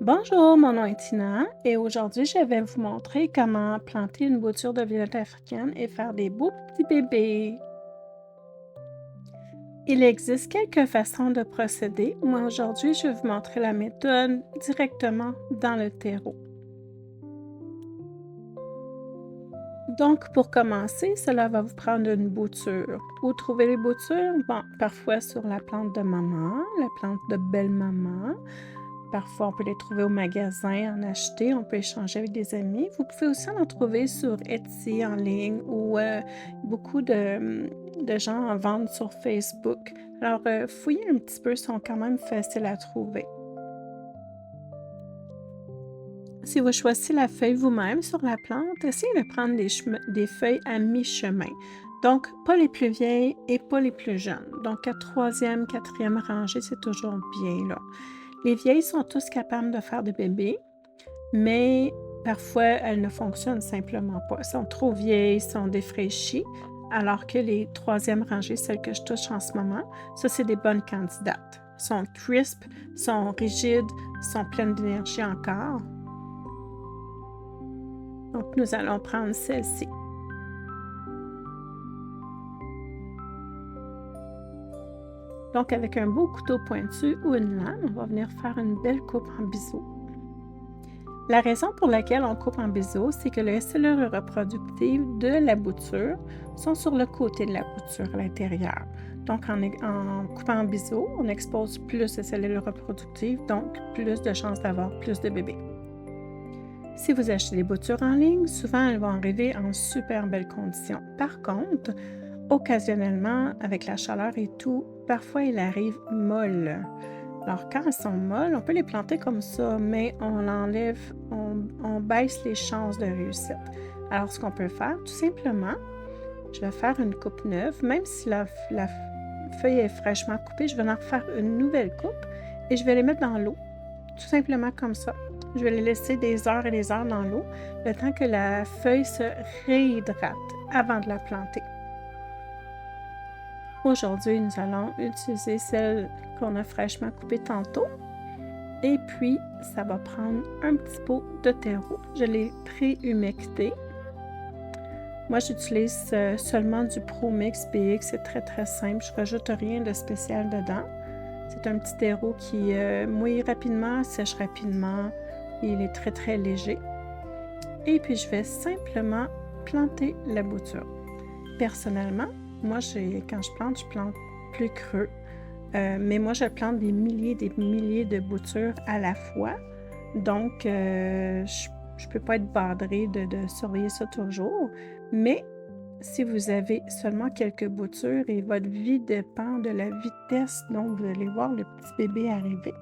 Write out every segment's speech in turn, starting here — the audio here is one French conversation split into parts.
Bonjour, mon nom est Tina et aujourd'hui je vais vous montrer comment planter une bouture de violette africaine et faire des beaux petits bébés. Il existe quelques façons de procéder. Moi aujourd'hui je vais vous montrer la méthode directement dans le terreau. Donc pour commencer, cela va vous prendre une bouture. Où trouver les boutures? Bon, parfois sur la plante de maman, la plante de belle-maman. Parfois, on peut les trouver au magasin, en acheter, on peut échanger avec des amis. Vous pouvez aussi en trouver sur Etsy en ligne ou beaucoup de gens en vendent sur Facebook. Alors, fouillez un petit peu, ils sont quand même faciles à trouver. Si vous choisissez la feuille vous-même sur la plante, essayez de prendre des feuilles à mi-chemin. Donc, pas les plus vieilles et pas les plus jeunes. Donc, à troisième, quatrième rangée, c'est toujours bien là. Les vieilles sont tous capables de faire des bébés, mais parfois elles ne fonctionnent simplement pas. Elles sont trop vieilles, sont défraîchies, alors que les troisième rangées, celles que je touche en ce moment, ça, c'est des bonnes candidates. Sont crisp, sont rigides, sont pleines d'énergie encore. Donc, nous allons prendre celle-ci. Donc, avec un beau couteau pointu ou une lame, on va venir faire une belle coupe en biseau. La raison pour laquelle on coupe en biseau, c'est que les cellules reproductives de la bouture sont sur le côté de la bouture à l'intérieur. Donc, en coupant en biseau, on expose plus les cellules reproductives, donc plus de chances d'avoir plus de bébés. Si vous achetez des boutures en ligne, souvent elles vont arriver en super belles conditions. Par contre, occasionnellement, avec la chaleur et tout, parfois elles arrivent molles. Alors, quand elles sont molles, on peut les planter comme ça, mais on enlève, on baisse les chances de réussite. Alors, ce qu'on peut faire, tout simplement, je vais faire une coupe neuve. Même si la feuille est fraîchement coupée, je vais en refaire une nouvelle coupe et je vais les mettre dans l'eau, tout simplement comme ça. Je vais les laisser des heures et des heures dans l'eau, le temps que la feuille se réhydrate avant de la planter. Aujourd'hui, nous allons utiliser celle qu'on a fraîchement coupée tantôt. Et puis, ça va prendre un petit pot de terreau. Je l'ai pré-humecté. Moi, j'utilise seulement du ProMix BX. C'est très, très simple. Je ne rajoute rien de spécial dedans. C'est un petit terreau qui mouille rapidement, sèche rapidement. Il est très, très léger. Et puis, je vais simplement planter la bouture. Personnellement, moi, quand je plante plus creux. Mais moi, je plante des milliers de boutures à la fois. Donc, je ne peux pas être badrée de surveiller ça toujours. Mais si vous avez seulement quelques boutures et votre vie dépend de la vitesse dont vous allez voir le petit bébé arriver,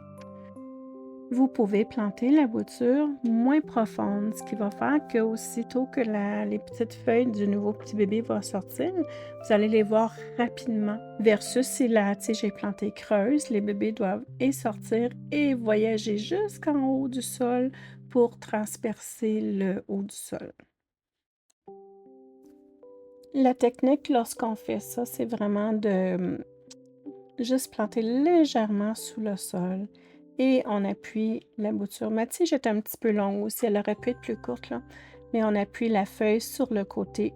vous pouvez planter la bouture moins profonde, ce qui va faire qu'aussitôt que les petites feuilles du nouveau petit bébé vont sortir, vous allez les voir rapidement. Versus si la tige est plantée creuse, les bébés doivent sortir et voyager jusqu'en haut du sol pour transpercer le haut du sol. La technique lorsqu'on fait ça, c'est vraiment de juste planter légèrement sous le sol. Et on appuie la bouture. Ma tige est un petit peu longue aussi, elle aurait pu être plus courte, là. Mais on appuie la feuille sur le côté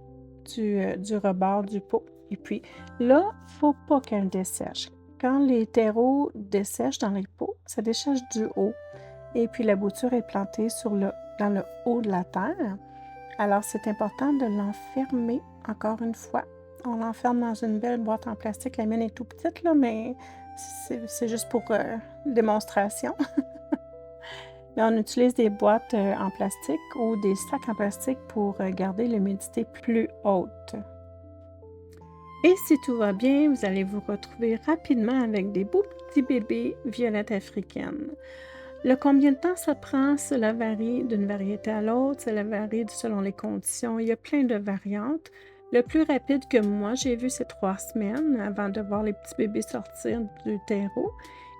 du rebord du pot. Et puis là, il ne faut pas qu'elle dessèche. Quand les terreaux dessèchent dans les pots, ça dessèche du haut. Et puis la bouture est plantée dans le haut de la terre. Alors, c'est important de l'enfermer encore une fois. On l'enferme dans une belle boîte en plastique. La mienne est tout petite, là, mais c'est juste pour démonstration. Mais on utilise des boîtes en plastique ou des sacs en plastique pour garder l'humidité plus haute. Et si tout va bien, vous allez vous retrouver rapidement avec des beaux petits bébés violettes africaines. Le combien de temps ça prend, cela varie d'une variété à l'autre, cela varie selon les conditions. Il y a plein de variantes. Le plus rapide que moi, j'ai vu, c'est 3 semaines avant de voir les petits bébés sortir du terreau.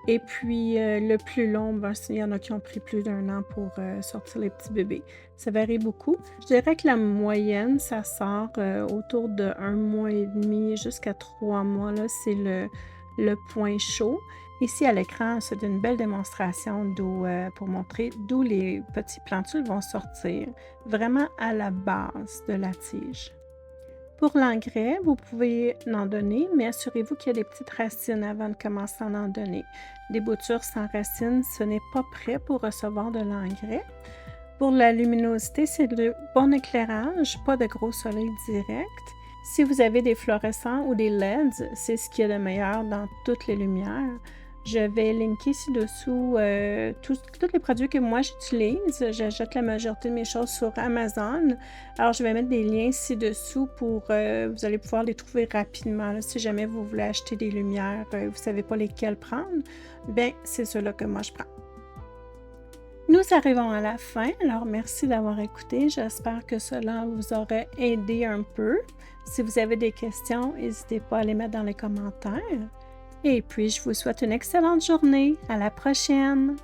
Et puis, le plus long, il y en a qui ont pris plus d'1 an pour sortir les petits bébés. Ça varie beaucoup. Je dirais que la moyenne, ça sort autour de 1 mois et demi jusqu'à 3 mois. Là, c'est le point chaud. Ici à l'écran, c'est une belle démonstration pour montrer d'où les petits plantules vont sortir, vraiment à la base de la tige. Pour l'engrais, vous pouvez en donner, mais assurez-vous qu'il y a des petites racines avant de commencer à en donner. Des boutures sans racines, ce n'est pas prêt pour recevoir de l'engrais. Pour la luminosité, c'est le bon éclairage, pas de gros soleil direct. Si vous avez des fluorescents ou des LEDs, c'est ce qu'il y a de meilleur dans toutes les lumières. Je vais linker ci-dessous tous les produits que moi j'utilise. J'achète la majorité de mes choses sur Amazon. Alors, je vais mettre des liens ci-dessous pour vous allez pouvoir les trouver rapidement. Là, si jamais vous voulez acheter des lumières, vous ne savez pas lesquelles prendre, bien, c'est ceux-là que moi je prends. Nous arrivons à la fin, alors merci d'avoir écouté. J'espère que cela vous aurait aidé un peu. Si vous avez des questions, n'hésitez pas à les mettre dans les commentaires. Et puis, je vous souhaite une excellente journée. À la prochaine!